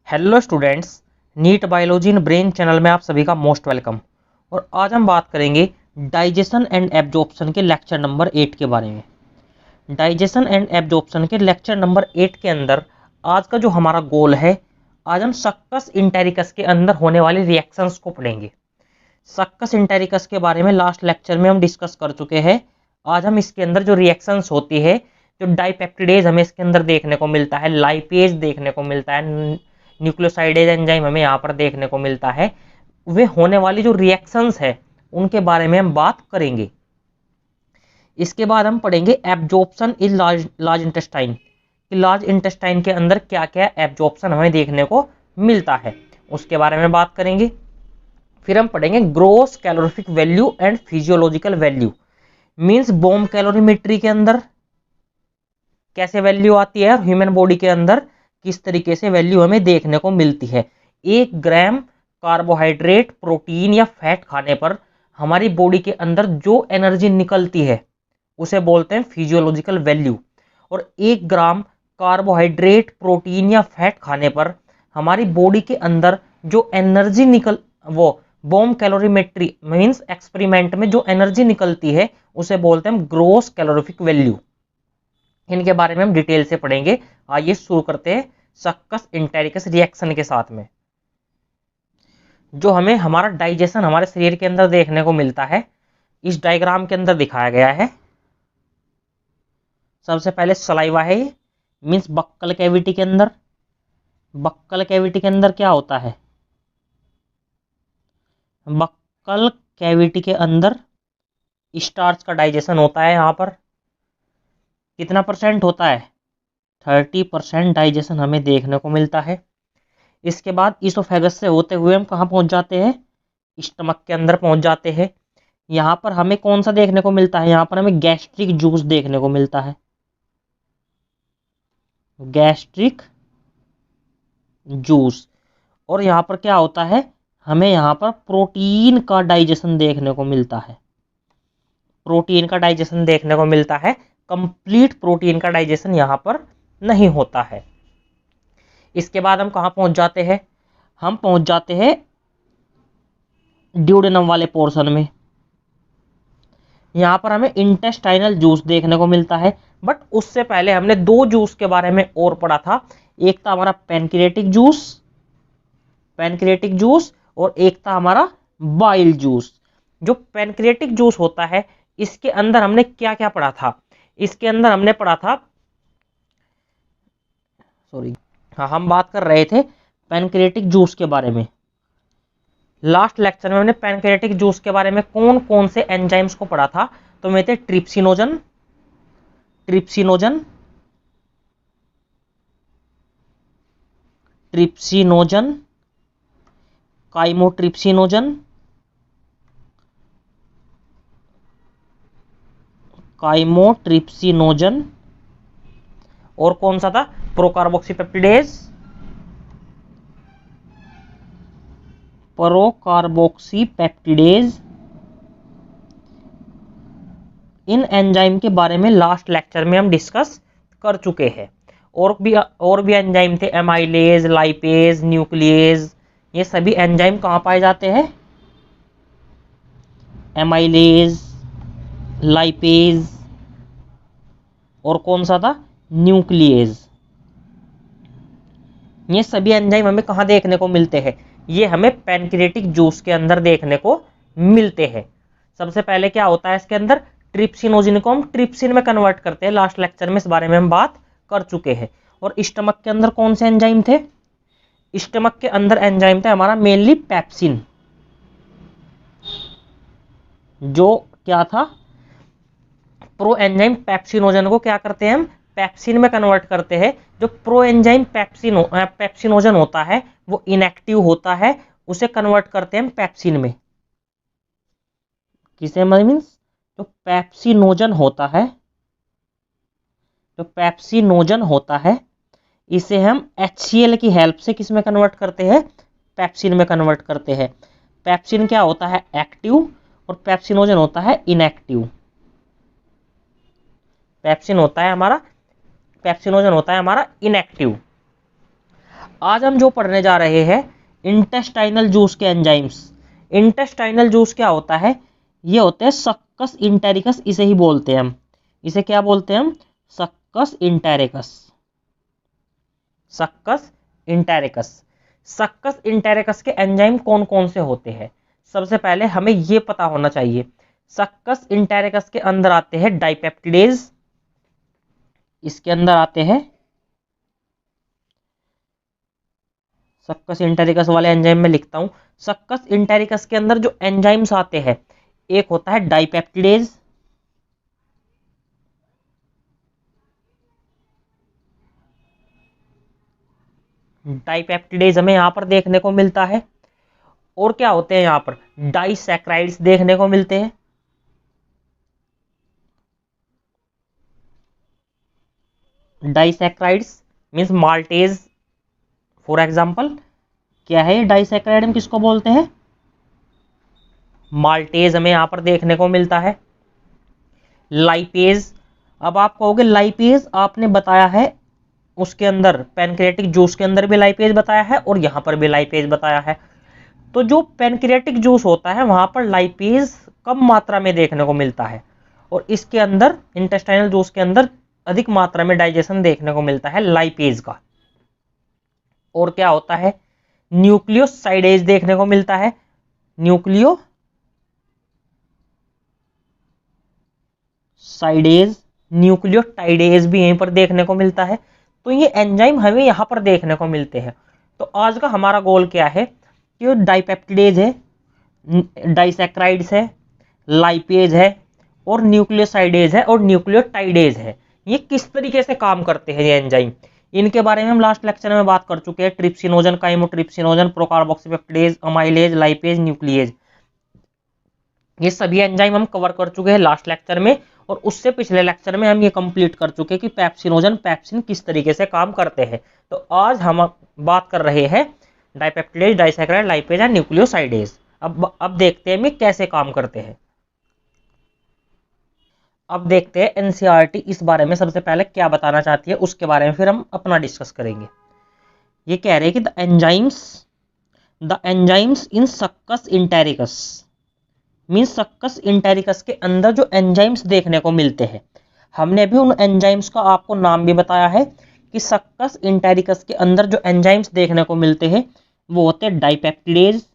Hello students, NEET biology in brain channel में आप सभी का मोस्ट वेलकम। और आज हम बात करेंगे डाइजेशन एंड एब्जॉर्प्शन के लेक्चर नंबर 8 के बारे में। डाइजेशन एंड एब्जॉर्प्शन के लेक्चर नंबर 8 के अंदर आज का जो हमारा गोल है, आज हम सक्कस इंटेरिकस के अंदर होने वाले रिएक्शंस को पढ़ेंगे। सक्कस इंटेरिकस के बारे में लास्ट लेक्चर में हम डिस्कस कर चुके हैं। आज हम इसके अंदर जो रिएक्शंस होती है, जो डाइपेप्टिडेज हमें इसके अंदर देखने को मिलता है, लाइपेज देखने को मिलता है, न्यूक्लियोसाइडेज एंजाइम हमें यहाँ पर देखने को मिलता है, वे होने वाली जो रिएक्शंस है उनके बारे में हम बात करेंगे। इसके बाद हम पढ़ेंगे एब्जॉर्प्शन इन लार्ज इंटेस्टाइन कि लार्ज इंटेस्टाइन के अंदर क्या क्या एब्जॉर्प्शन हमें देखने को मिलता है, उसके बारे में बात करेंगे। फिर हम पढ़ेंगे gross calorific value and physiological value, means bomb calorimetry के अंदर कैसे वैल्यू आती है और ह्यूमन बॉडी के अंदर किस तरीके से वैल्यू हमें देखने को मिलती है। 1 ग्राम कार्बोहाइड्रेट, प्रोटीन या फैट खाने पर हमारी बॉडी के अंदर जो एनर्जी निकलती है उसे बोलते हैं फिजियोलॉजिकल वैल्यू। और 1 ग्राम कार्बोहाइड्रेट, प्रोटीन या फैट खाने पर हमारी बॉडी के अंदर जो एनर्जी वो बोम कैलोरीमेट्री मींस एक्सपेरिमेंट में जो एनर्जी निकलती है उसे बोलते हैं ग्रोस कैलोरीफिक वैल्यू। इनके बारे में हम डिटेल से पढ़ेंगे। आइए शुरू करते हैं सक्कस इंटेरिकस रिएक्शन के साथ में। जो हमें हमारा डाइजेशन हमारे शरीर के अंदर देखने को मिलता है, इस डायग्राम के अंदर दिखाया गया है। सबसे पहले सलाइवा है, मींस बक्कल कैविटी के अंदर। बक्कल कैविटी के अंदर क्या होता है? बक्कल कैविटी के अंदर स्टार्च का डाइजेशन होता है। यहाँ पर कितना परसेंट होता है? 30% डाइजेशन हमें देखने को मिलता है। इसके बाद इसोफेगस से होते हुए हम कहाँ पहुंच जाते हैं? स्टमक के अंदर पहुंच जाते हैं। यहाँ पर हमें कौन सा देखने को मिलता है? यहाँ पर हमें गैस्ट्रिक जूस देखने को मिलता है। Gastric juice. और यहाँ पर क्या होता है? हमें यहाँ पर प्रोटीन का डाइजेशन देखने को मिलता है। प्रोटीन का डाइजेशन देखने को मिलता है। कंप्लीट प्रोटीन का डाइजेशन यहाँ पर नहीं होता है। इसके बाद हम कहाँ पहुंच जाते हैं? हम पहुंच जाते हैं ड्यूडेनम वाले पोर्शन में। यहाँ पर हमें इंटेस्टाइनल जूस देखने को मिलता है। बट उससे पहले हमने 2 जूस के बारे में और पढ़ा था। एक था हमारा पैनक्रियाटिक जूस और एक था हमारा बाइल जूस। जो पैनक्रियाटिक जूस होता है, इसके अंदर हमने क्या क्या पढ़ा था? इसके अंदर हमने पढ़ा था, हाँ, हम बात कर रहे थे पैनक्रियाटिक जूस के बारे में। लास्ट लेक्चर में हमने पैनक्रियाटिक जूस के बारे में कौन कौन से एंजाइम्स को पढ़ा था? तो मैं थे ट्रिप्सिनोजन, काइमोट्रिप्सिनोजन और कौन सा था? प्रोकार्बोक्सीपेप्टिडेज, इन एंजाइम के बारे में लास्ट लेक्चर में हम डिस्कस कर चुके हैं। और भी एंजाइम थे, एमाइलेज, लाइपेज, न्यूक्लियेज। ये सभी एंजाइम कहाँ पाए जाते हैं? एमाइलेज, लाइपेज और कौन सा था? न्यूक्लियेज। ये सभी एंजाइम हमें कहाँ देखने को मिलते हैं? ये हमें पैनक्रियाटिक जूस के अंदर देखने को मिलते हैं। सबसे पहले क्या होता है इसके अंदर? ट्रिप्सिनोजिन को हम ट्रिप्सिन में कन्वर्ट करते हैं। लास्ट लेक्चर में इस बारे में हम बात कर चुके हैं। और स्टमक के अंदर कौन से एंजाइम थे? स्टमक के अंदर एंजाइम थे हमारा मेनली पेप्सिन। जो क्या था? प्रो एंजाइम पेप्सिनोजन को क्या करते हैं हम? पेप्सिन में कन्वर्ट करते हैं। जो प्रो एंजाइम पेप्सिनोजन होता है वो इनएक्टिव होता है, उसे कन्वर्ट करते हैं हम पेप्सिन में। किसे मीन्स जो पेप्सिनोजन होता है, इसे हम HCl की हेल्प से किस में कन्वर्ट करते हैं? पेप्सिन में कन्वर्ट करते हैं। पेप्सिन क्या होता है? एक्टिव और पेप्सिनोजन होता है इनएक्टिव। पेप्सिनोजन होता है हमारा इनएक्टिव। आज हम जो पढ़ने जा रहे हैं इंटेस्टाइनल जूस के एंजाइम्स। इंटेस्टाइनल जूस क्या होता है? ये होते हैं सक्कस इंटेरिकस, इसे ही बोलते हैं हम। इसे क्या बोलते हैं हम? सक्कस इंटेरिकस। सक्कस इंटेरिकस। सक्कस इंटेरिकस के एंजाइम कौन कौन से होते हैं? सबसे पहले हमें ये पता होना चाहिए, सक्कस इंटेरिकस के अंदर आते हैं डाइपेप्टिडेज, इसके अंदर आते हैं सक्कस इंटेरिकस वाले एंजाइम में लिखता हूं। सक्कस इंटेरिकस के अंदर जो एंजाइम्स आते हैं, एक होता है डाइपेप्टिडेज, डाइपेप्टिडेज हमें यहां पर देखने को मिलता है। और क्या होते हैं यहां पर? डाइसैक्राइड्स देखने को मिलते हैं। डाइसैक्राइड्स मींस माल्टेज फॉर एग्जांपल। क्या है ये डाइसैक्राइड? हम किसको बोलते हैं? माल्टेज हमें यहां पर देखने को मिलता है। लाइपेज, अब आप कहोगे लाइपेज आपने बताया है उसके अंदर, पैनक्रियाटिक जूस के अंदर भी लाइपेज बताया है और यहां पर भी लाइपेज बताया है। तो जो पैनक्रियाटिक जूस होता है वहां पर लाइपेज कम मात्रा में देखने को मिलता है और इसके अंदर इंटेस्टाइनल जूस के अंदर अधिक मात्रा में डाइजेशन देखने को मिलता है लाइपेज का। और क्या होता है? न्यूक्लियोसाइडेज देखने को मिलता है। न्यूक्लियोसाइडेज, न्यूक्लियोटाइडेज भी यहीं पर देखने को मिलता है। तो ये एंजाइम हमें यहां पर देखने को मिलते हैं। तो आज का हमारा गोल क्या है कि डाइपेप्टिडेज है, डाइसैक्राइड्स है, लाइपेज है और न्यूक्लियोसाइडेज है और न्यूक्लियोटाइडेज है। ये किस तरीके से काम करते हैं ये एंजाइम, इनके बारे में हम लास्ट लेक्चर में बात कर चुके हैं। Trypsinogen, chymotrypsinogen, procarboxypeptidase, amylase, lipase, nuclease, ये सभी एंजाइम हम कवर कर चुके हैं लास्ट लेक्चर में। और उससे पिछले लेक्चर में हम ये कंप्लीट कर चुके हैं कि पेप्सिनोजन, पेप्सिन किस तरीके से काम करते हैं। तो आज हम बात कर रहे हैं डाइपेप्टिडेज, डाइसैक्राइड, लाइपेज एंड न्यूक्लियोसाइडेज। अब देखते हैं कैसे काम करते हैं। अब देखते हैं एनसीईआरटी इस बारे में सबसे पहले क्या बताना चाहती है, उसके बारे में फिर हम अपना डिस्कस करेंगे। ये कह रहे हैं कि the enzymes in succus entericus means succus entericus के अंदर जो एंजाइम्स देखने को मिलते हैं, हमने भी उन एंजाइम्स का आपको नाम भी बताया है कि सक्कस इंटेरिकस के अंदर जो एंजाइम्स देखने को मिलते हैं वो होते हैं डाइपेप्टिडेज,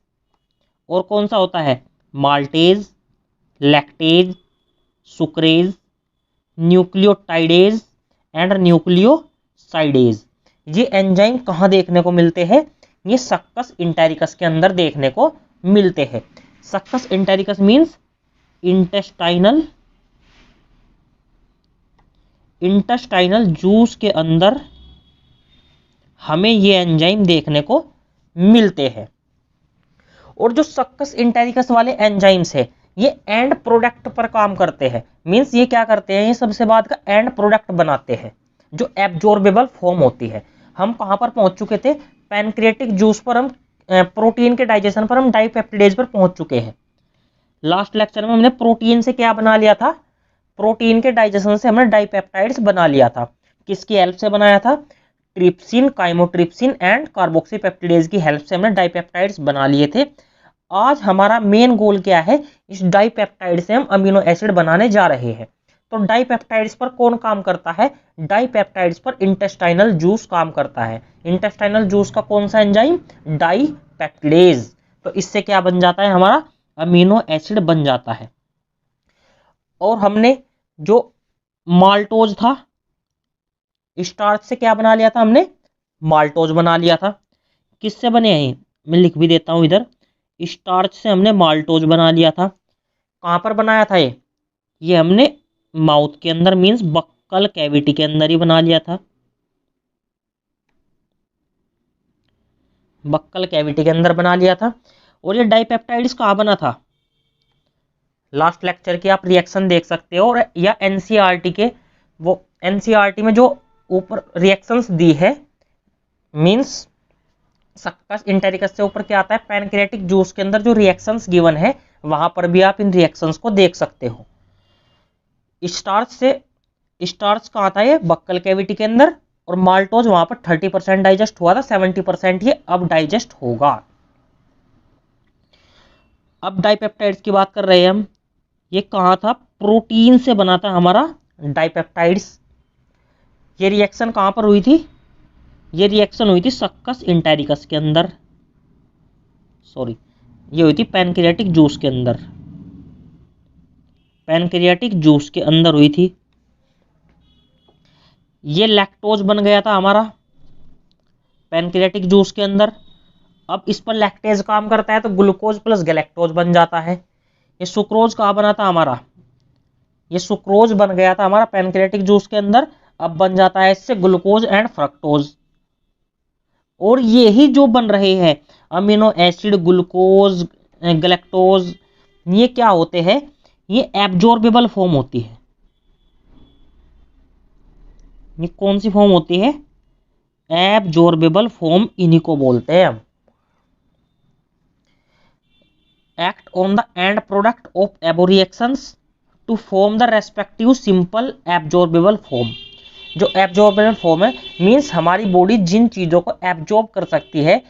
और कौन सा होता है? Maltase, lactase, sucrase, nucleotidase and nucleosidase. ये एंजाइम कहाँ देखने को मिलते हैं? ये सक्कस इंटेरिकस के अंदर देखने को मिलते हैं। सक्कस इंटेरिकस मींस इंटेस्टाइनल जूस के अंदर हमें ये एंजाइम देखने को मिलते हैं। और जो सक्कस इंटेरिकस वाले एंजाइम्स है ये एंड प्रोडक्ट पर काम करते हैं। मींस ये क्या करते हैं? ये सबसे बाद का एंड प्रोडक्ट बनाते हैं जो एब्जॉर्बेबल फॉर्म होती है। हम कहां पर पहुंच चुके थे? पैनक्रियाटिक जूस पर हम प्रोटीन के डाइजेशन पर हम डाइपेप्टिडेज पर पहुंच चुके हैं। लास्ट लेक्चर में हमने प्रोटीन से क्या बना लिया था? प्रोटीन के डाइजेशन से हमने डाइपेप्टाइड्स बना लिया था। किसकी हेल्प से बनाया था? ट्रिप्सिन, काइमोट्रिप्सिन एंड कार्बोक्सीपेप्टिडेज की हेल्प से हमने डाइपेप्टाइड्स बना लिए थे। आज हमारा मेन गोल क्या है? इस डाइपेप्टाइड से हम अमीनो एसिड बनाने जा रहे हैं। तो डाइपेप्टाइड्स पर कौन काम करता है? डाइपेप्टाइड्स पर इंटेस्टाइनल जूस काम करता है। इंटेस्टाइनल जूस का कौन सा एंजाइम? डाइपेप्टिडेज। तो इससे क्या बन जाता है? हमारा अमीनो एसिड बन जाता है। और हमने जो माल्टोज था, स्टार्च से क्या बना लिया था? हमने माल्टोज बना लिया था। किससे बने हैं? मैं लिख भी देता हूं इधर। स्टार्च से हमने माल्टोज बना लिया था। कहां पर बनाया था ये हमने माउथ के अंदर मींस बक्कल कैविटी के अंदर ही बना लिया था। बक्कल कैविटी के अंदर बना लिया था। और ये डाइपेप्टाइड्स कहां बना था? लास्ट लेक्चर की आप रिएक्शन देख सकते हो, और या एनसीईआरटी के वो एनसीईआरटी में जो ऊपर रिएक्शंस दी है, मींस सक्कस इंटेरिकस से ऊपर क्या आता है? पैनक्रियाटिक जूस के अंदर जो रिएक्शंस गिवन है वहां पर भी आप इन रिएक्शंस को देख सकते हो। स्टार्च कहाँ था? ये बक्कल कैविटी के अंदर, और माल्टोज वहां पर 30% डाइजेस्ट हुआ था, 70% ये अब डाइजेस्ट होगा। अब डाइपेप्टाइड्स की बात कर रहे हैं हम। ये कहाँ था? प्रोटीन से बना था हमारा डाइपेप्टाइड्स। ये रिएक्शन कहाँ पर हुई थी? ये रिएक्शन हुई थी सक्कस इंटेरिकस के अंदर, सॉरी ये हुई थी पैनक्रियाटिक जूस के अंदर, पैनक्रियाटिक जूस के अंदर हुई थी। ये लैक्टोज बन गया था हमारा पैनक्रियाटिक जूस के अंदर। अब इस पर लैक्टेज काम करता है तो ग्लूकोज प्लस गैलेक्टोज बन जाता है। ये सुक्रोज कहाँ बना था हमारा? ये सुक्रोज बन गया था हमारा पैनक्रियाटिक जूस के अंदर। अब बन जाता है इससे ग्लूकोज एंड फ्रक्टोज। और ये ही जो बन रहे हैं अमीनो एसिड, ग्लूकोज, गैलेक्टोज, ये क्या होते हैं? ये एब्जॉर्बेबल फॉर्म होती है। ये कौन सी फॉर्म होती है? एब्जॉर्बेबल फॉर्म, इन्हीं को बोलते हैं हम। Act on the end product of above reactions to form the respective simple absorbable form. जो एब्जॉर्बेबल फॉर्म है मीन्स हमारी बॉडी जिन चीज़ों को एब्जॉर्ब कर सकती है,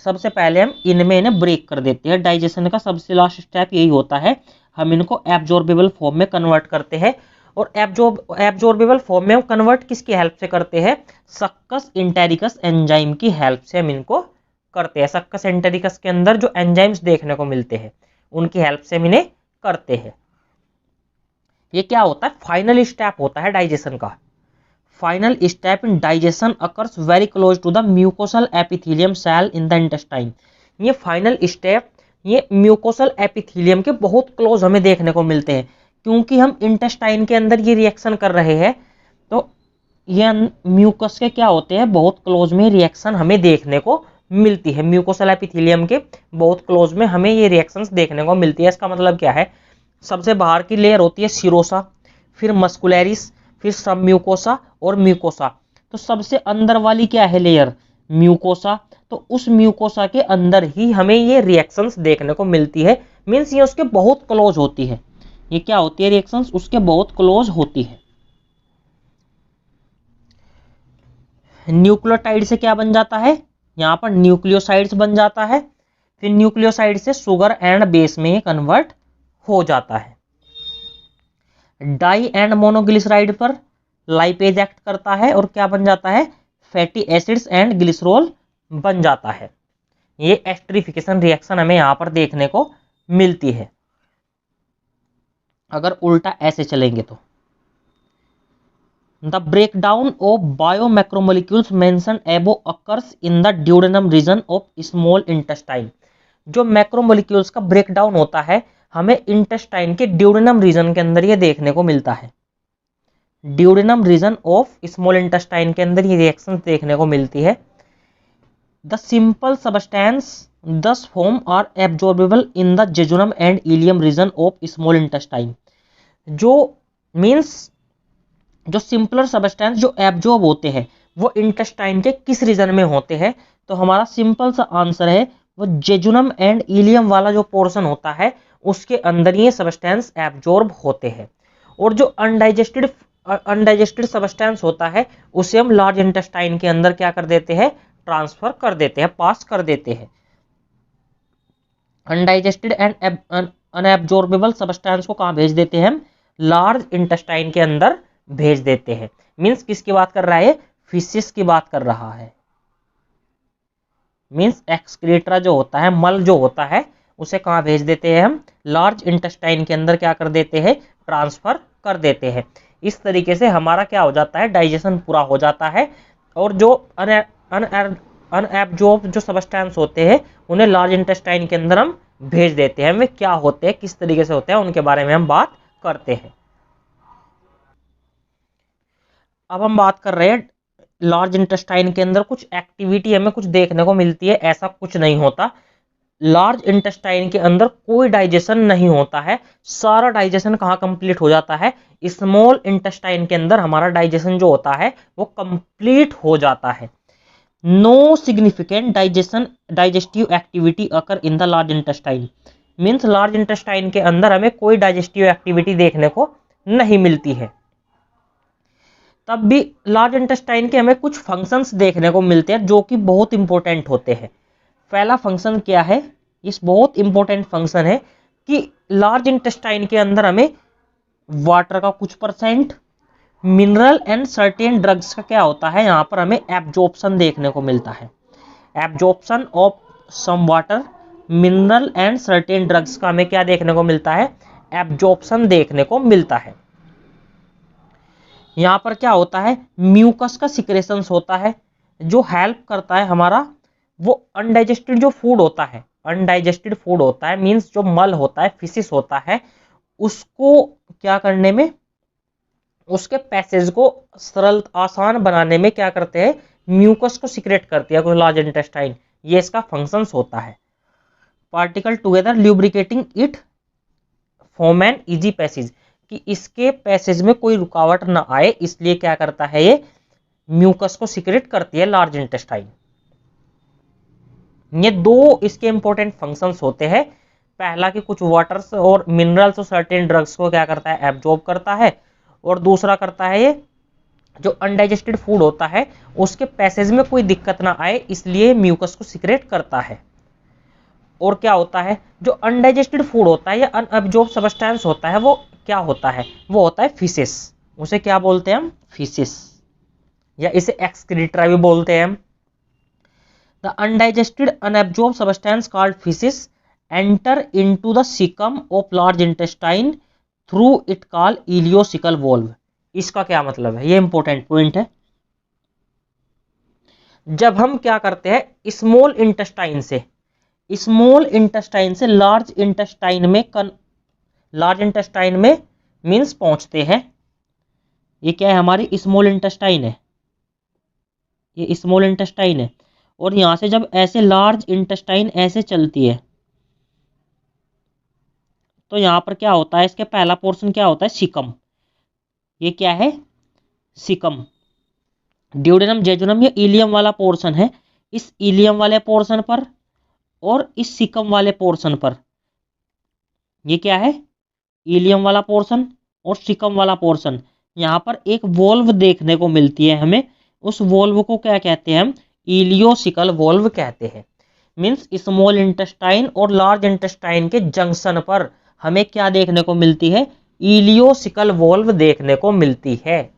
सबसे पहले हम इनमें इन्हें ब्रेक कर देते हैं। डाइजेशन का सबसे लास्ट स्टेप यही होता है, हम इनको एब्जॉर्बेबल फॉर्म में कन्वर्ट करते हैं। और एब्जॉर्बेबल फॉर्म में हम कन्वर्ट किसकी हेल्प से करते हैं? सक्कस इंटेरिकस एंजाइम की हेल्प से हम इनको करते हैं। सक्कस इंटेरिकस के अंदर जो एंजाइम्स देखने को मिलते हैं उनकी हेल्प से हम इन्हें करते हैं। ये क्या होता है? फाइनल स्टेप होता है डाइजेशन का। Final step in digestion occurs very close to the mucosal epithelium cell in the intestine. ये फाइनल स्टेप ये म्यूकोसल एपिथेलियम के बहुत क्लोज हमें देखने को मिलते हैं, क्योंकि हम इंटेस्टाइन के अंदर ये रिएक्शन कर रहे हैं तो ये म्यूकस के क्या होते हैं? बहुत क्लोज में रिएक्शन हमें देखने को मिलती है। म्यूकोसल एपिथेलियम के बहुत क्लोज में हमें ये रिएक्शंस देखने को मिलती है। इसका मतलब क्या है? सबसे बाहर की लेयर होती है सीरोसा, फिर मस्कुलरिस, फिर सब म्यूकोसा और म्यूकोसा। तो सबसे अंदर वाली क्या है लेयर? म्यूकोसा। तो उस म्यूकोसा के अंदर ही हमें ये रिएक्शंस देखने को मिलती है। मीन्स ये उसके बहुत क्लोज होती है। ये क्या होती है? रिएक्शंस उसके बहुत क्लोज होती है। न्यूक्लियोटाइड से क्या बन जाता है? यहाँ पर न्यूक्लियोसाइड्स बन जाता है। फिर न्यूक्लियोसाइड से शुगर एंड बेस में कन्वर्ट हो जाता है। डाई एंड मोनोग्लिसराइड पर लाइपेज एक्ट करता है और क्या बन जाता है? फैटी एसिड्स एंड ग्लिसरॉल बन जाता है। ये एस्टरिफिकेशन रिएक्शन हमें यहाँ पर देखने को मिलती है। अगर उल्टा ऐसे चलेंगे तो the breakdown of biomacromolecules mention above occurs in the duodenum region of small intestine. जो मैक्रोमोलिक्यूल्स का ब्रेकडाउन होता है हमें इंटेस्टाइन के ड्यूडेनम रीजन के अंदर ये देखने को मिलता है। Duodenum region of small intestine के अंदर ये रिएक्शन देखने को मिलती है। The simple substance thus form are absorbable in the jejunum and ileum region of small intestine. जो मीन्स जो सिंपलर सबस्टेंस जो एब्जॉर्ब होते हैं वो इंटेस्टाइन के किस रीजन में होते हैं? तो हमारा सिंपल सा आंसर है वो जेजुनम एंड इलियम वाला जो पोर्शन होता है उसके अंदर ये सबस्टेंस एब्जॉर्ब होते हैं। और जो अनडाइजेस्टेड सबस्टेंस होता है उसे हम लार्ज इंटेस्टाइन के अंदर क्या कर देते हैं? ट्रांसफर कर देते हैं, पास कर देते हैं। अनडाइजेस्टेड एंड अनएब्जॉर्बेबल सबस्टेंस को कहाँ भेज देते हैं हम? लार्ज इंटेस्टाइन के अंदर भेज देते हैं। मीन्स किसकी बात कर रहा है? फिशिस की बात कर रहा है। मीन्स एक्सक्रीटरा जो होता है, मल जो होता है, उसे कहाँ भेज देते हैं हम? लार्ज इंटेस्टाइन के अंदर क्या कर देते हैं? ट्रांसफर कर देते हैं। इस तरीके से हमारा क्या हो जाता है? डाइजेशन पूरा हो जाता है। और जो अनएब्जॉर्ब जो सबस्टेंस होते हैं उन्हें लार्ज इंटेस्टाइन के अंदर हम भेज देते हैं। वे क्या होते हैं, किस तरीके से होते हैं, उनके बारे में हम बात करते हैं। अब हम बात कर रहे हैं लार्ज इंटेस्टाइन के अंदर कुछ एक्टिविटी हमें कुछ देखने को मिलती है। ऐसा कुछ नहीं होता। लार्ज इंटेस्टाइन के अंदर कोई डाइजेशन नहीं होता है। सारा डाइजेशन कहाँ कंप्लीट हो जाता है? स्मॉल इंटेस्टाइन के अंदर हमारा डाइजेशन जो होता है वो कंप्लीट हो जाता है। No significant digestive activity occur in the large intestine. Means large intestine के अंदर हमें कोई डाइजेस्टिव एक्टिविटी देखने को नहीं मिलती है। तब भी लार्ज इंटेस्टाइन के हमें कुछ फंक्शंस देखने को मिलते हैं जो कि बहुत इंपॉर्टेंट होते हैं। पहला फंक्शन क्या है, इस बहुत इंपॉर्टेंट फंक्शन है कि लार्ज इंटेस्टाइन के अंदर हमें वाटर का कुछ percent, mineral and certain drugs का क्या होता है, यहाँ पर हमें एब्जॉर्प्शन देखने को मिलता है। Absorption of some water, mineral and certain drugs का हमें क्या देखने को मिलता है, एब्जॉर्प्शन देखने को मिलता है। यहाँ पर क्या होता है, म्यूकस का सिक्रेशंस होता है जो हेल्प करता है हमारा वो अनडाइजेस्टेड जो फूड होता है, अनडाइजेस्टेड फूड होता है मींस जो मल होता है, फिसिस होता है, उसको क्या करने में, उसके पैसेज को सरल आसान बनाने में क्या करते हैं, म्यूकस को सिक्रेट करती है कोई लार्ज इंटेस्टाइन, ये इसका फंक्शंस होता है। Particle together lubricating it form an easy passage, कि इसके पैसेज में कोई रुकावट ना आए, इसलिए क्या करता है ये म्यूकस को सिक्रेट करती है लार्ज इंटेस्टाइन। ये दो इसके इंपॉर्टेंट फंक्शंस होते हैं। पहला कि कुछ वाटर्स और मिनरल्स और सर्टेन ड्रग्स को क्या करता है, एब्जॉर्ब करता है, और दूसरा करता है ये जो अनडाइजेस्टेड फूड होता है उसके पैसेज में कोई दिक्कत ना आए, इसलिए म्यूकस को सिक्रेट करता है। और क्या होता है, जो अनडाइजेस्टेड फूड होता है या अनअब्जॉर्ब सब्सटेंस होता है वो क्या होता है, वो होता है फिसिस। उसे क्या बोलते हैं हम, फिसिस, या इसे एक्सक्रीटा भी बोलते हैं हम। The undigested unabsorb substance called faeces enter into the caecum of large intestine through it called ileocaecal valve. इसका क्या मतलब है, ये इंपॉर्टेंट पॉइंट है। जब हम क्या करते हैं स्मॉल इंटेस्टाइन से लार्ज इंटेस्टाइन में मींस पहुंचते हैं, ये क्या है हमारी स्मॉल इंटेस्टाइन है, ये स्मॉल इंटेस्टाइन है, और यहां से जब ऐसे लार्ज इंटेस्टाइन ऐसे चलती है तो यहां पर क्या होता है, इसके पहला पोर्शन क्या होता है, सिकम, ये क्या है सिकम, ड्यूडेनम जेजुनम ये इलियम वाला पोर्शन है। इस इलियम वाले पोर्शन पर और इस सिकम वाले पोर्शन पर, ये क्या है इलियम वाला पोर्शन और सिकम वाला पोर्शन, यहाँ पर एक वोल्व देखने को मिलती है हमें, उस वोल्व को क्या कहते हैं हम, इलियोसिकल वोल्व कहते हैं। मींस स्मॉल इंटेस्टाइन और लार्ज इंटेस्टाइन के जंक्शन पर हमें क्या देखने को मिलती है, इलियोसिकल वोल्व देखने को मिलती है।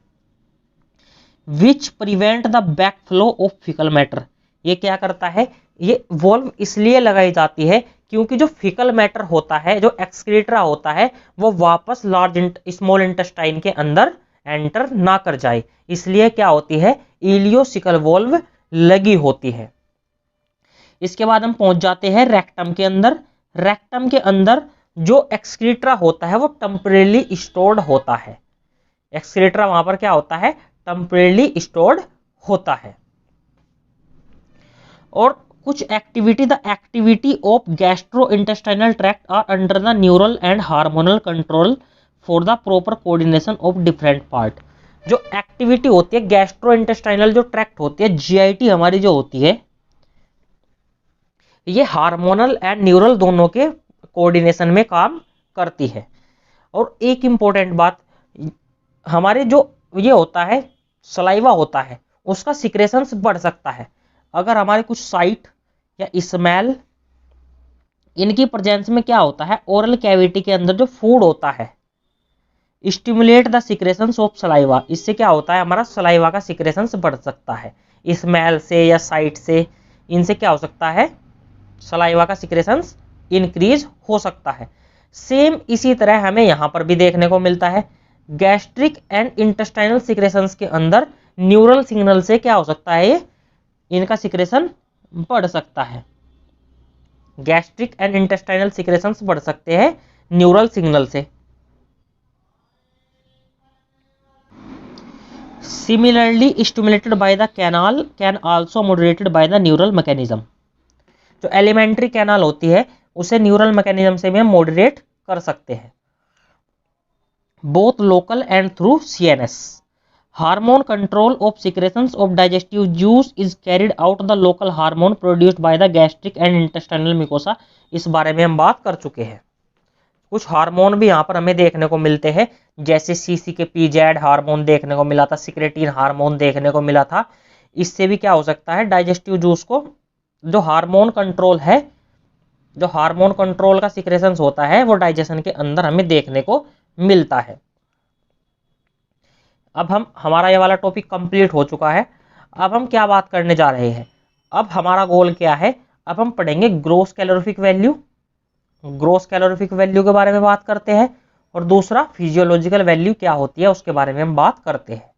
Which prevent the backflow of faecal matter, ये क्या करता है, ये वोल्व इसलिए लगाई जाती है क्योंकि जो फीकल मैटर होता है, जो एक्सक्रीटा होता है, वो वापस स्मॉल इंटेस्टाइन के अंदर एंटर ना कर जाए, इसलिए क्या होती है, इलियोसिकल वोल्व लगी होती है। इसके बाद हम पहुंच जाते हैं रेक्टम के अंदर। रेक्टम के अंदर जो एक्सक्रीटा होता है वो टेम्परेली स्टोर्ड होता है, एक्सक्रीटा वहां पर क्या होता है, टेम्परेली स्टोर्ड होता है। और कुछ activity, the activity of gastro intestinal tract are under the neural and hormonal control for the proper coordination of different part. जो एक्टिविटी होती है गैस्ट्रो इंटेस्टाइनल जो ट्रैक्ट होती है, जीआईटी हमारी जो होती है, ये हार्मोनल एंड न्यूरल दोनों के कोऑर्डिनेशन में काम करती है। और एक इंपॉर्टेंट बात, हमारे जो ये होता है सलाइवा होता है उसका सिक्रेशंस बढ़ सकता है अगर हमारे कुछ साइट या स्मेल, इनकी प्रेजेंस में क्या होता है, ओरल कैविटी के अंदर जो फूड होता है stimulate the secretions of saliva, इससे क्या होता है हमारा सलाइवा का सिक्रेशंस बढ़ सकता है। स्मेल से या साइट से, इनसे क्या हो सकता है, सलाइवा का सिक्रेशंस इंक्रीज हो सकता है। सेम इसी तरह हमें यहां पर भी देखने को मिलता है, गैस्ट्रिक एंड इंटेस्टाइनल सिक्रेशंस के अंदर न्यूरल सिग्नल से क्या हो सकता है, ये इनका सिक्रेशन बढ़ सकता है। गैस्ट्रिक एंड इंटेस्टाइनल सिक्रेशंस बढ़ सकते हैं न्यूरल सिग्नल से। Similarly stimulated by the canal can also moderated by the neural mechanism. जो एलिमेंट्री कैनाल होती है उसे न्यूरल मैकेनिज्म से भी हम मॉडरेट कर सकते हैं, both local and through CNS. Hormone control of secretions of digestive juice is carried out the local hormone produced by the gastric and intestinal mucosa. इस बारे में हम बात कर चुके हैं। कुछ हार्मोन भी यहाँ पर हमें देखने को मिलते हैं, जैसे CCK-PZ हार्मोन देखने को मिला था, सिक्रेटिन हार्मोन देखने को मिला था। इससे भी क्या हो सकता है, डाइजेस्टिव जूस को जो हार्मोन कंट्रोल है, जो हार्मोन कंट्रोल का सिक्रेशंस होता है वो डाइजेशन के अंदर हमें देखने को मिलता है। अब हमारा ये वाला टॉपिक कंप्लीट हो चुका है। अब हम क्या बात करने जा रहे हैं, अब हमारा गोल क्या है, अब हम पढ़ेंगे gross calorific value. Gross calorific value के बारे में बात करते हैं, और दूसरा फिजियोलॉजिकल वैल्यू क्या होती है उसके बारे में हम बात करते हैं।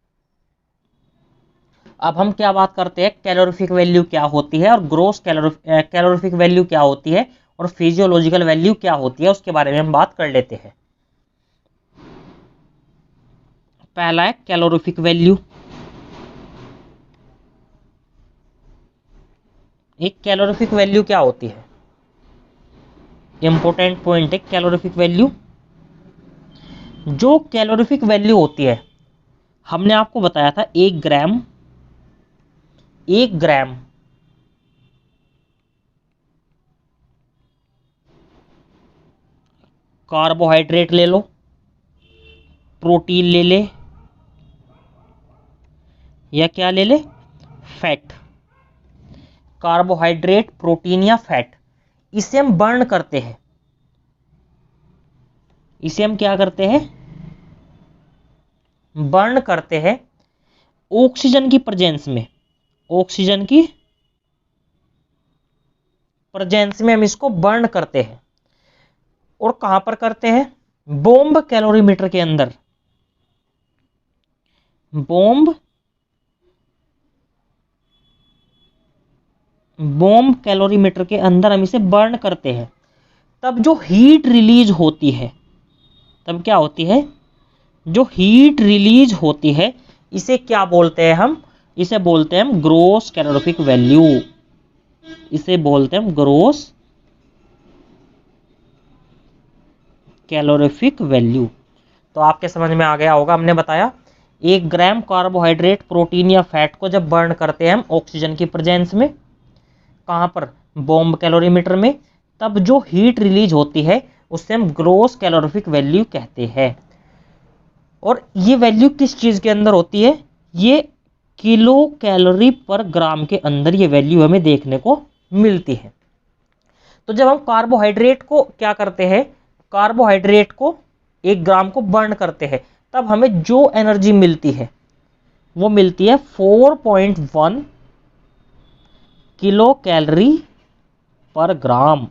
अब हम क्या बात करते हैं, कैलोरीफिक वैल्यू क्या होती है, और ग्रोस कैलोरीफिक वैल्यू क्या होती है, और फिजियोलॉजिकल वैल्यू क्या होती है उसके बारे में हम बात कर लेते हैं। पहला है कैलोरीफिक वैल्यू। एक कैलोरीफिक वैल्यू क्या होती है, इंपॉर्टेंट पॉइंट है कैलोरीफिक वैल्यू। जो कैलोरीफिक वैल्यू होती है, हमने आपको बताया था 1 ग्राम कार्बोहाइड्रेट ले लो, प्रोटीन ले ले, या क्या ले ले, फैट। कार्बोहाइड्रेट, प्रोटीन या फैट, इसे हम बर्न करते हैं। इसे हम क्या करते हैं, बर्न करते हैं ऑक्सीजन की प्रेजेंस में। ऑक्सीजन की प्रेजेंस में हम इसको बर्न करते हैं। और कहां पर करते हैं, बॉम्ब कैलोरीमीटर के अंदर। बॉम्ब कैलोरीमीटर के अंदर हम इसे बर्न करते हैं। तब जो हीट रिलीज होती है, तब क्या होती है, जो हीट रिलीज होती है, इसे क्या बोलते हैं हम, इसे बोलते हैं हम ग्रोस कैलोरीफिक वैल्यू। इसे बोलते हैं हम ग्रोस कैलोरीफिक वैल्यू। तो आपके समझ में आ गया होगा, हमने बताया 1 ग्राम कार्बोहाइड्रेट, प्रोटीन या फैट को जब बर्न करते हैं हम ऑक्सीजन की प्रेजेंस में, कहां पर, बॉम्ब कैलोरीमीटर में, तब जो हीट रिलीज होती है उससे हम ग्रोस कैलोरीफिक वैल्यू कहते हैं। और ये वैल्यू किस चीज के अंदर होती है, ये किलो कैलोरी पर ग्राम के अंदर ये वैल्यू हमें देखने को मिलती है। तो जब हम कार्बोहाइड्रेट को क्या करते हैं, कार्बोहाइड्रेट को 1 ग्राम को बर्न करते हैं, तब हमें जो एनर्जी मिलती है वो मिलती है 4.1 किलो कैलोरी पर ग्राम।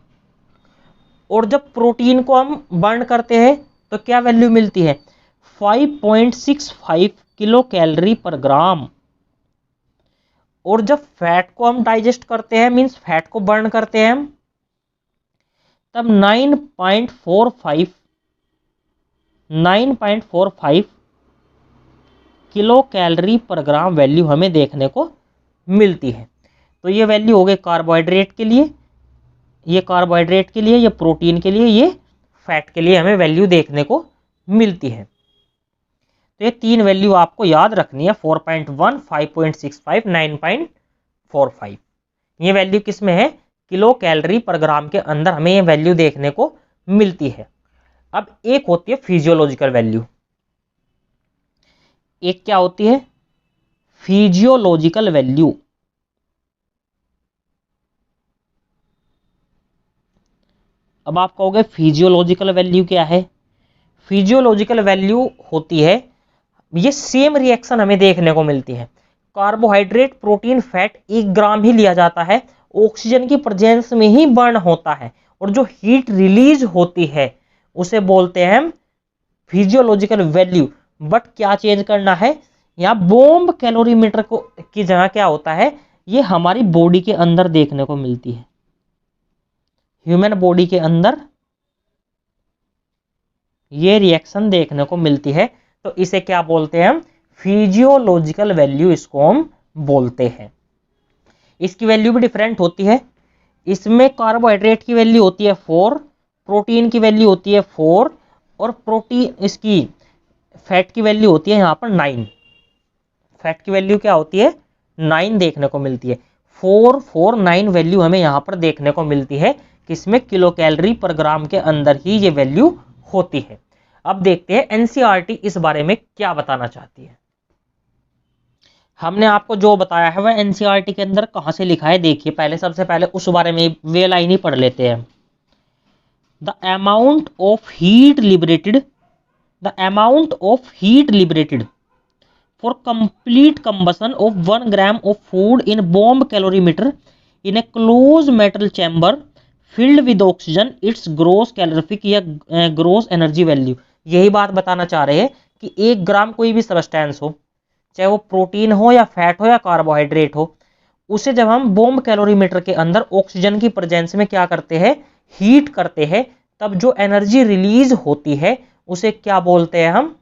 और जब प्रोटीन को हम बर्न करते हैं तो क्या वैल्यू मिलती है, 5.65 किलो कैलोरी पर ग्राम। और जब फैट को हम डाइजेस्ट करते हैं, मींस फैट को बर्न करते हैं हम, तब 9.45 किलो कैलोरी पर ग्राम वैल्यू हमें देखने को मिलती है। तो ये वैल्यू हो गई कार्बोहाइड्रेट के लिए, ये कार्बोहाइड्रेट के लिए, ये प्रोटीन के लिए, ये फैट के लिए हमें वैल्यू देखने को मिलती है। तो ये 3 वैल्यू आपको याद रखनी है, 4.1, 5.65, 9.45। ये वैल्यू किस में है, किलो कैलोरी पर ग्राम के अंदर हमें ये वैल्यू देखने को मिलती है। अब एक होती है फिजियोलॉजिकल वैल्यू। एक क्या होती है, फिजियोलॉजिकल वैल्यू। अब आप कहोगे फिजियोलॉजिकल वैल्यू क्या है, फिजियोलॉजिकल वैल्यू होती है, ये सेम रिएक्शन हमें देखने को मिलती है। कार्बोहाइड्रेट, प्रोटीन, फैट 1 ग्राम ही लिया जाता है, ऑक्सीजन की प्रेजेंस में ही बर्न होता है, और जो हीट रिलीज होती है उसे बोलते हैं हम फिजियोलॉजिकल वैल्यू। बट क्या चेंज करना है, यहाँ बॉम्ब कैलोरीमीटर को की जगह क्या होता है, ये हमारी बॉडी के अंदर देखने को मिलती है, ह्यूमन बॉडी के अंदर ये रिएक्शन देखने को मिलती है। तो इसे क्या बोलते हैं हम, फिजियोलॉजिकल वैल्यू इसको हम बोलते हैं। इसकी वैल्यू भी डिफरेंट होती है, इसमें कार्बोहाइड्रेट की वैल्यू होती है 4, प्रोटीन की वैल्यू होती है 4, और प्रोटीन इसकी फैट की वैल्यू होती है यहाँ पर 9। फैट की वैल्यू क्या होती है, 9 देखने को मिलती है। 4, 4, 9 वैल्यू हमें यहाँ पर देखने को मिलती है, किसमें, किलो कैलोरी पर ग्राम के अंदर ही ये वैल्यू होती है। अब देखते हैं एनसीईआरटी इस बारे में क्या बताना चाहती है। हमने आपको जो बताया है वह एनसीईआरटी के अंदर कहां से लिखा है, देखिए पहले सबसे पहले उस बारे में वे लाइन ही पढ़ लेते हैं। The amount of heat liberated for complete combustion of 1 gram of food in bomb calorimeter in a closed metal chamber filled with oxygen its gross calorific या gross energy value। यही बात बताना चाह रहे हैं कि 1 ग्राम कोई भी सब्सटेंस हो, चाहे वो प्रोटीन हो या फैट हो या कार्बोहाइड्रेट हो, उसे जब हम बॉम्ब कैलोरीमीटर के अंदर ऑक्सीजन की प्रेजेंस में क्या करते हैं, हीट करते हैं, तब जो एनर्जी रिलीज होती है उसे क्या बोलते हैं हम,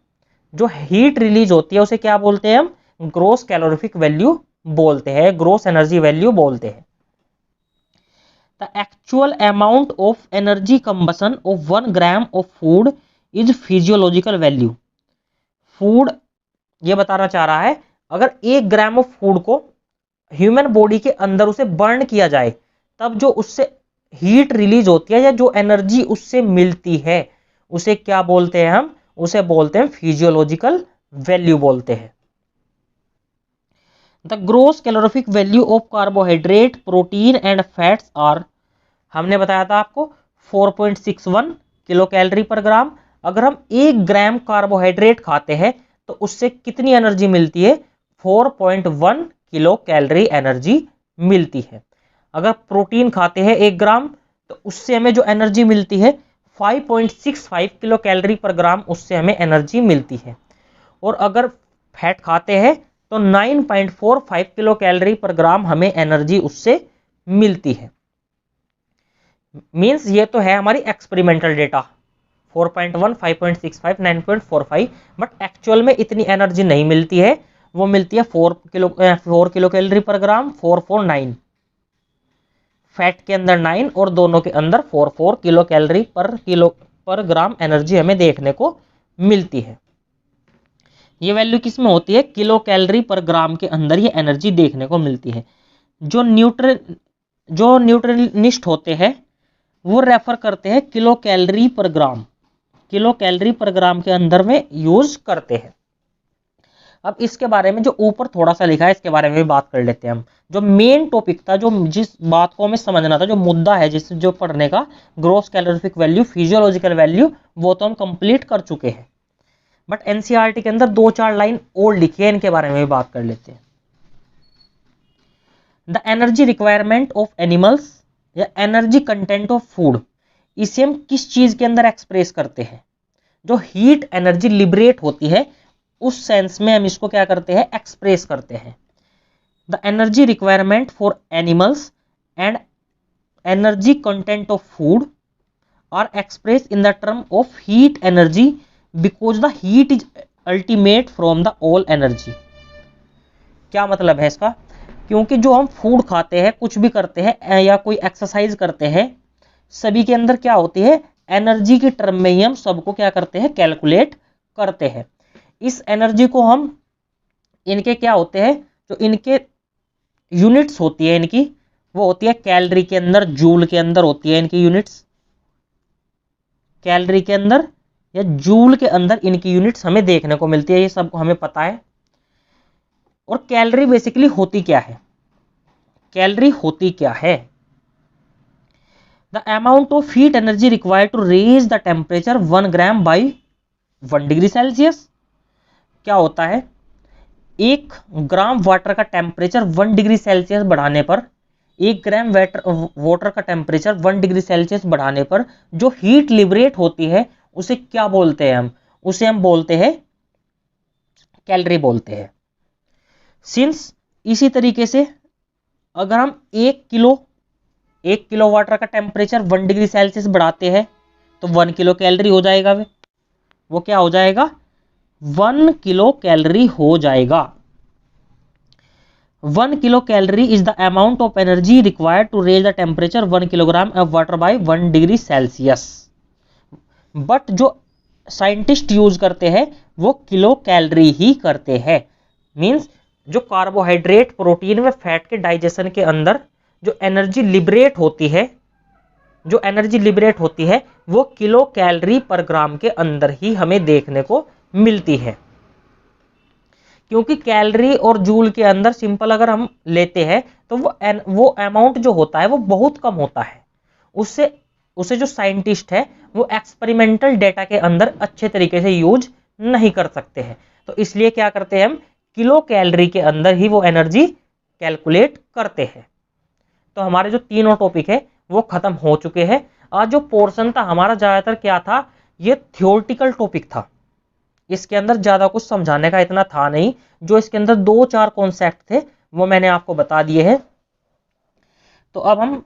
जो हीट रिलीज होती है उसे क्या बोलते हैं हम, ग्रोस कैलोरीफिक वैल्यू बोलते हैं, ग्रोस एनर्जी वैल्यू बोलते हैं। The actual amount of energy combustion of 1 gram of food is physiological value. Food ये बताना चाह रहा है, अगर 1 ग्राम ऑफ फूड को ह्यूमन बॉडी के अंदर उसे बर्न किया जाए, तब जो उससे हीट रिलीज होती है या जो एनर्जी उससे मिलती है उसे क्या बोलते हैं हम, उसे बोलते हैं फिजियोलॉजिकल वैल्यू बोलते हैं। The gross calorific value of carbohydrate protein and fats are, हमने बताया था आपको 4.61 किलो कैलोरी पर ग्राम। अगर हम 1 ग्राम कार्बोहाइड्रेट खाते हैं तो उससे कितनी एनर्जी मिलती है, 4.1 किलो कैलोरी एनर्जी मिलती है। अगर प्रोटीन खाते हैं 1 ग्राम तो उससे हमें जो एनर्जी मिलती है 5.65 किलो कैलोरी पर ग्राम, उससे हमें एनर्जी मिलती है। और अगर फैट खाते हैं तो 9.45 किलो कैलोरी पर ग्राम हमें एनर्जी उससे मिलती है। मींस ये तो है हमारी एक्सपेरिमेंटल डेटा, 4.1, 5.65, 9.45, बट एक्चुअल में इतनी एनर्जी नहीं मिलती है, वो मिलती है 4 किलो कैलोरी पर ग्राम, 449, फैट के अंदर 9 और दोनों के अंदर 44 किलो कैलोरी पर ग्राम एनर्जी हमें देखने को मिलती है। ये वैल्यू किस में होती है, किलो कैलोरी पर ग्राम के अंदर ये एनर्जी देखने को मिलती है। जो न्यूट्रलिस्ट होते हैं वो रेफर करते हैं किलो कैलोरी पर ग्राम, किलो कैलोरी पर ग्राम के अंदर में यूज करते हैं। अब इसके बारे में जो ऊपर थोड़ा सा लिखा है इसके बारे में भी बात कर लेते हैं हम। जो मेन टॉपिक था, जो जिस बात को हमें समझना था, जो मुद्दा है जिस जो पढ़ने का, gross calorific value, physiological value, वो तो हम कंप्लीट कर चुके हैं। बट एनसीईआरटी के अंदर 2-4 लाइन और लिखी है, इनके बारे में भी बात कर लेते हैं। The energy requirement of animals या एनर्जी कंटेंट ऑफ फूड, इसे हम किस चीज के अंदर एक्सप्रेस करते हैं, जो हीट एनर्जी लिबरेट होती है उस सेंस में हम इसको क्या करते हैं, एक्सप्रेस करते हैं। The energy requirement for animals and energy content of food are express in the term of heat energy because the heat is ultimate from the all energy. क्या मतलब है इसका, क्योंकि जो हम फूड खाते हैं, कुछ भी करते हैं या कोई एक्सरसाइज करते हैं, सभी के अंदर क्या होती है, एनर्जी की टर्म में ही हम सबको क्या करते हैं, कैलकुलेट करते हैं। इस एनर्जी को हम, इनके क्या होते हैं, जो इनके यूनिट्स होती है इनकी, वो होती है कैलोरी के अंदर, जूल के अंदर होती है इनकी यूनिट्स, कैलोरी के अंदर या जूल के अंदर इनकी यूनिट्स हमें देखने को मिलती है, ये सब हमें पता है। और कैलोरी बेसिकली होती क्या है, कैलोरी होती क्या है, the amount of heat energy required to raise the temperature 1 gram by 1 degree Celsius. क्या होता है, 1 ग्राम वाटर का टेम्परेचर 1 डिग्री सेल्सियस बढ़ाने पर, 1 ग्राम वाटर का टेम्परेचर 1 डिग्री सेल्सियस बढ़ाने पर जो हीट लिबरेट होती है उसे क्या बोलते हैं हम, उसे हम बोलते हैं कैलोरी बोलते हैं। सिंस इसी तरीके से अगर हम 1 किलो वाटर का टेम्परेचर 1 डिग्री सेल्सियस बढ़ाते हैं तो 1 किलो कैलोरी हो जाएगा, वो क्या हो जाएगा, 1 किलो कैलोरी हो जाएगा। 1 kilo calorie is the amount of energy required to raise the temperature 1 kilogram of water by 1 degree Celsius. But जो साइंटिस्ट यूज करते हैं वो किलो कैलोरी ही करते हैं। मींस जो कार्बोहाइड्रेट, प्रोटीन व फैट के डाइजेशन के अंदर जो एनर्जी लिबरेट होती है, जो एनर्जी लिबरेट होती है वो किलो कैलोरी पर ग्राम के अंदर ही हमें देखने को मिलती है। क्योंकि कैलोरी और जूल के अंदर सिंपल अगर हम लेते हैं तो वो अमाउंट जो होता है वो बहुत कम होता है। उससे उसे जो साइंटिस्ट है वो एक्सपेरिमेंटल डेटा के अंदर अच्छे तरीके से यूज नहीं कर सकते हैं। तो इसलिए क्या करते हैं हम, किलो कैलोरी के अंदर ही वो एनर्जी कैलकुलेट करते हैं। तो हमारे जो तीनों टॉपिक है वो खत्म हो चुके हैं। आज जो पोर्शन था हमारा ज्यादातर क्या था, ये थियोरटिकल टॉपिक था। इसके अंदर ज्यादा कुछ समझाने का इतना था नहीं। जो इसके अंदर 2-4 कॉन्सेप्ट थे वो मैंने आपको बता दिए हैं। तो अब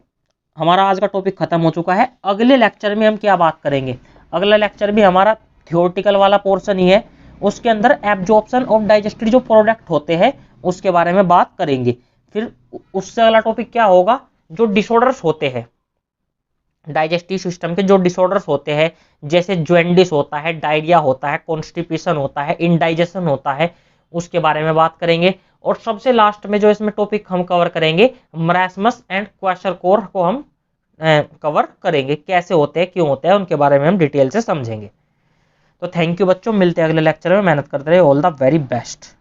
हमारा आज का टॉपिक खत्म हो चुका है। अगले लेक्चर में हम क्या बात करेंगे, अगला लेक्चर भी हमारा थियोरटिकल वाला पोर्शन ही है। उसके अंदर एब्जॉर्प्शन ऑफ डाइजेस्टेड जो प्रोडक्ट होते हैं उसके बारे में बात करेंगे। फिर उससे अगला टॉपिक क्या होगा, जो डिसऑर्डर्स होते हैं डाइजेस्टिव सिस्टम के, जो डिसऑर्डर्स होते हैं जैसे जॉन्डिस होता है, डायरिया होता है, कॉन्स्टिपेशन होता है, इंडाइजेशन होता है, उसके बारे में बात करेंगे। और सबसे लास्ट में जो इसमें टॉपिक हम कवर करेंगे, मरास्मस एंड क्वेशरकोर को हम कवर करेंगे, कैसे होते हैं, क्यों होते हैं, उनके बारे में हम डिटेल से समझेंगे। तो थैंक यू बच्चों, मिलते हैं अगले लेक्चर में। मेहनत करते रहे। All the very best.